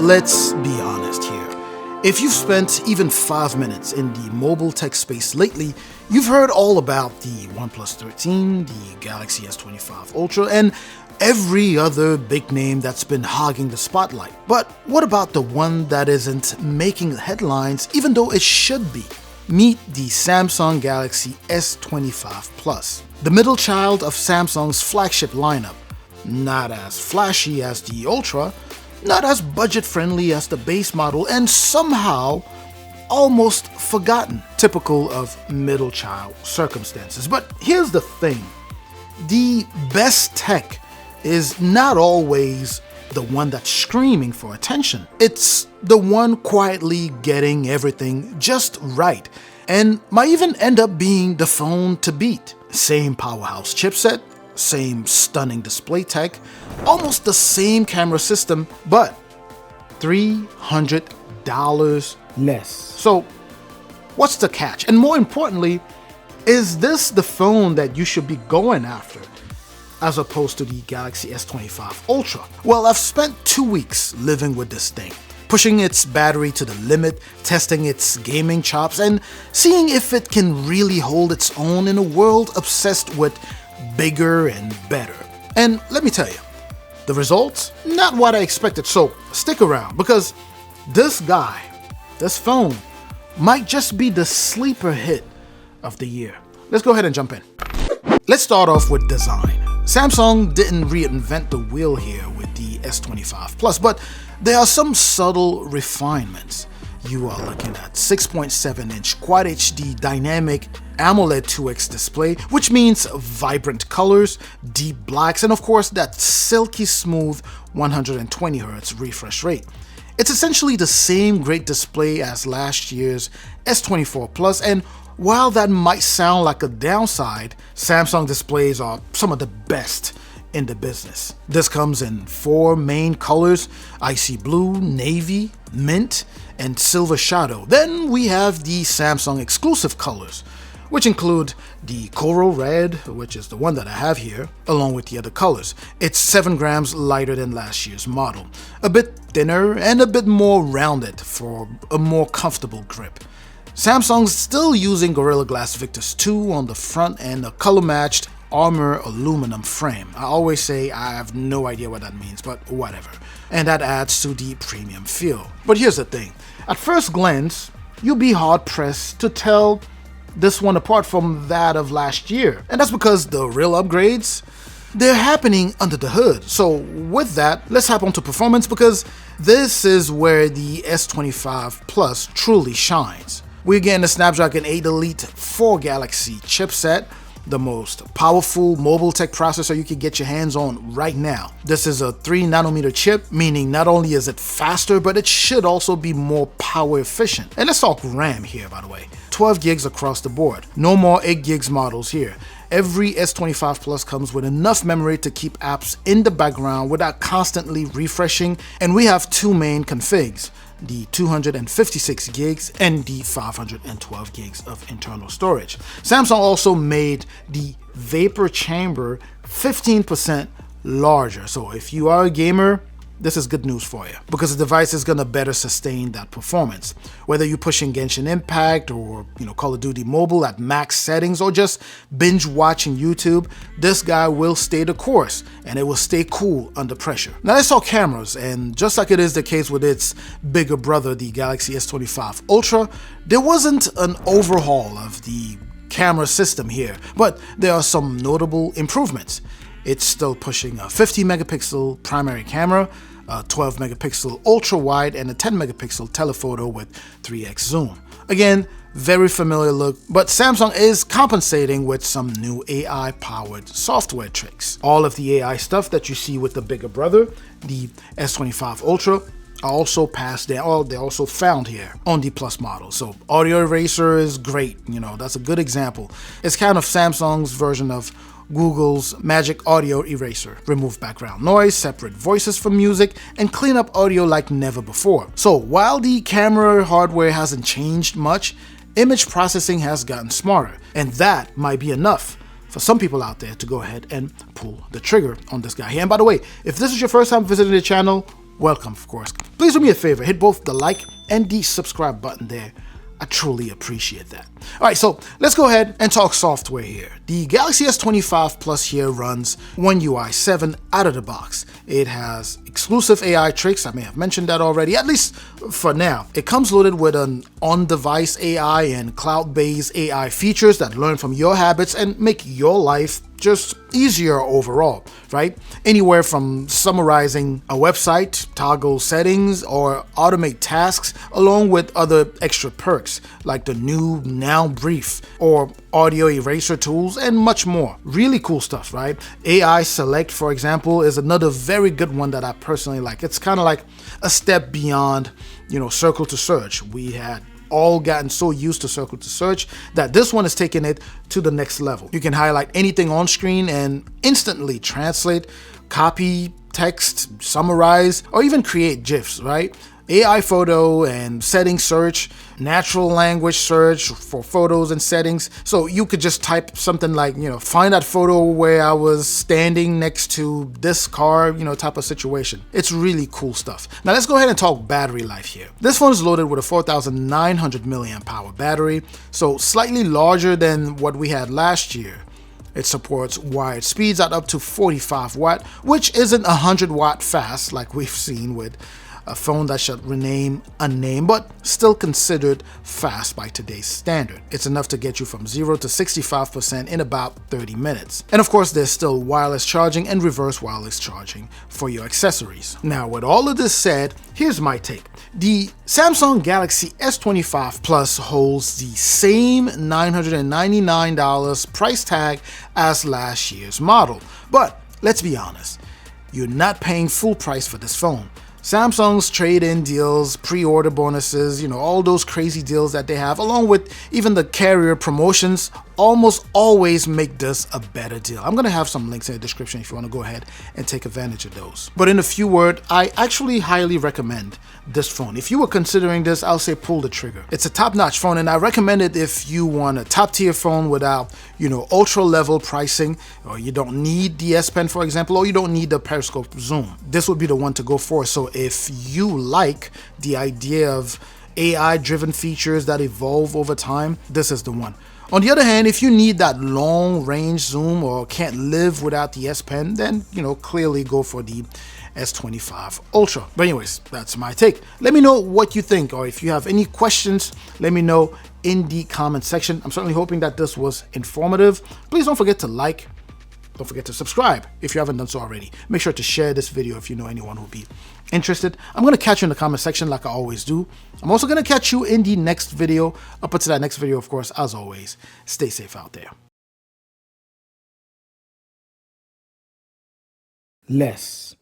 let's be honest here. If you've spent even 5 minutes in the mobile tech space lately, you've heard all about the OnePlus 13, the Galaxy S25 ULTRA, and every other big name that's been hogging the spotlight. But what about the one that isn't making headlines even though it should be? Meet the Samsung Galaxy S25 PLUS, the middle child of Samsung's flagship lineup. Not as flashy as the Ultra, not as budget-friendly as the base model, and somehow almost forgotten, typical of middle child circumstances. But here's the thing, the best tech is not always the one that's screaming for attention. It's the one quietly getting everything just right, and might even end up being the phone to beat. Same powerhouse chipset, same stunning display tech, almost the same camera system, but $300 less. So what's the catch? And more importantly, is this the phone that you should be going after as opposed to the Galaxy S25 ULTRA? Well, I've spent 2 weeks living with this thing, pushing its battery to the limit, testing its gaming chops, and seeing if it can really hold its own in a world obsessed with bigger and better. And let me tell you, the results, not what I expected, so stick around, because this phone, might just be the sleeper hit of the year. Let's go ahead and jump in. Let's start off with design. Samsung didn't reinvent the wheel here with the S25 PLUS, but there are some subtle refinements. You are looking at 6.7-inch Quad HD dynamic AMOLED 2X display, which means vibrant colors, deep blacks, and of course that silky smooth 120Hz refresh rate. It's essentially the same great display as last year's S24 PLUS, and while that might sound like a downside, Samsung displays are some of the best in the business. This comes in 4 main colors: icy blue, navy, mint, and silver shadow. Then we have the Samsung exclusive colors, which include the coral red, which is the one that I have here, along with the other colors. It's 7 grams lighter than last year's model, a bit thinner and a bit more rounded for a more comfortable grip. Samsung's still using Gorilla Glass Victus 2 on the front and a color-matched armor aluminum frame. I always say I have no idea what that means, but whatever. And that adds to the premium feel. But here's the thing, at first glance, you'll be hard-pressed to tell this one apart from that of last year. And that's because the real upgrades, they're happening under the hood. So with that, let's hop onto performance, because this is where the S25 PLUS truly shines. We're getting the Snapdragon 8 Elite 4 Galaxy chipset, the most powerful mobile tech processor you can get your hands on right now. This is a 3nm chip, meaning not only is it faster, but it should also be more power efficient. And let's talk RAM here, by the way. 12 gigs across the board. No more 8 gigs models here. Every S25 PLUS comes with enough memory to keep apps in the background without constantly refreshing, and we have 2 main configs, the 256 gigs and the 512 gigs of internal storage. Samsung also made the vapor chamber 15% larger, so if you are a gamer, this is good news for you, because the device is gonna better sustain that performance. Whether you're pushing Genshin Impact or Call of Duty Mobile at max settings, or just binge watching YouTube, this guy will stay the course and it will stay cool under pressure. Now let's talk cameras, and just like it is the case with its bigger brother, the Galaxy S25 ULTRA, there wasn't an overhaul of the camera system here, but there are some notable improvements. It's still pushing a 50 megapixel primary camera, a 12 megapixel ultra wide, and a 10 megapixel telephoto with 3x zoom. Again, very familiar look, but Samsung is compensating with some new AI powered software tricks. All of the AI stuff that you see with the bigger brother, the S25 ULTRA, are also passed down, they're also found here on the Plus model. So audio eraser is great, that's a good example. It's kind of Samsung's version of Google's Magic Audio Eraser. Remove background noise, separate voices from music, and clean up audio like never before. So while the camera hardware hasn't changed much, image processing has gotten smarter, and that might be enough for some people out there to go ahead and pull the trigger on this guy here. And by the way, if this is your first time visiting the channel, welcome, of course. Please do me a favor, hit both the like and the subscribe button there. I truly appreciate that. All right, so let's go ahead and talk software here. The Galaxy S25 Plus here runs One UI 7 out of the box. It has exclusive AI tricks. I may have mentioned that already, at least for now. It comes loaded with an on-device AI and cloud-based AI features that learn from your habits and make your life just easier overall, right? Anywhere from summarizing a website, toggle settings, or automate tasks, along with other extra perks like the new Now Brief or audio eraser tools and much more. Really cool stuff, right? AI Select, for example, is another very good one that I personally like. It's kind of like a step beyond, circle to search. We had all gotten so used to circle to search that this one is taking it to the next level. You can highlight anything on screen and instantly translate, copy text, summarize, or even create GIFs, right? AI photo and setting search, natural language search for photos and settings. So you could just type something like, find that photo where I was standing next to this car, type of situation. It's really cool stuff. Now let's go ahead and talk battery life here. This phone is loaded with a 4,900 milliamp hour battery, so slightly larger than what we had last year. It supports wired speeds at up to 45 watt, which isn't 100 watt fast like we've seen with a phone that should remain unnamed, but still considered fast by today's standard. It's enough to get you from 0 to 65% in about 30 minutes. And of course, there's still wireless charging and reverse wireless charging for your accessories. Now, with all of this said, here's my take. The Samsung Galaxy S25 Plus holds the same $999 price tag as last year's model. But let's be honest, you're not paying full price for this phone. Samsung's trade-in deals, pre-order bonuses, all those crazy deals that they have, along with even the carrier promotions, almost always make this a better deal. I'm going to have some links in the description if you want to go ahead and take advantage of those. But in a few words, I actually highly recommend this phone. If you were considering this, I'll say pull the trigger. It's a top-notch phone, and I recommend it if you want a top-tier phone without, ultra-level pricing, or you don't need the S Pen, for example, or you don't need the periscope zoom. This would be the one to go for. So if you like the idea of AI-driven features that evolve over time, this is the one. On the other hand, if you need that long-range zoom or can't live without the S Pen, then, clearly go for the S25 Ultra. But anyways, that's my take. Let me know what you think, or if you have any questions, let me know in the comment section. I'm certainly hoping that this was informative. Please don't forget to like. Don't forget to subscribe if you haven't done so already. Make sure to share this video if you know anyone who'll be interested. I'm going to catch you in the comment section like I always do. I'm also going to catch you in the next video. Up until that next video, of course, as always, stay safe out there. Less.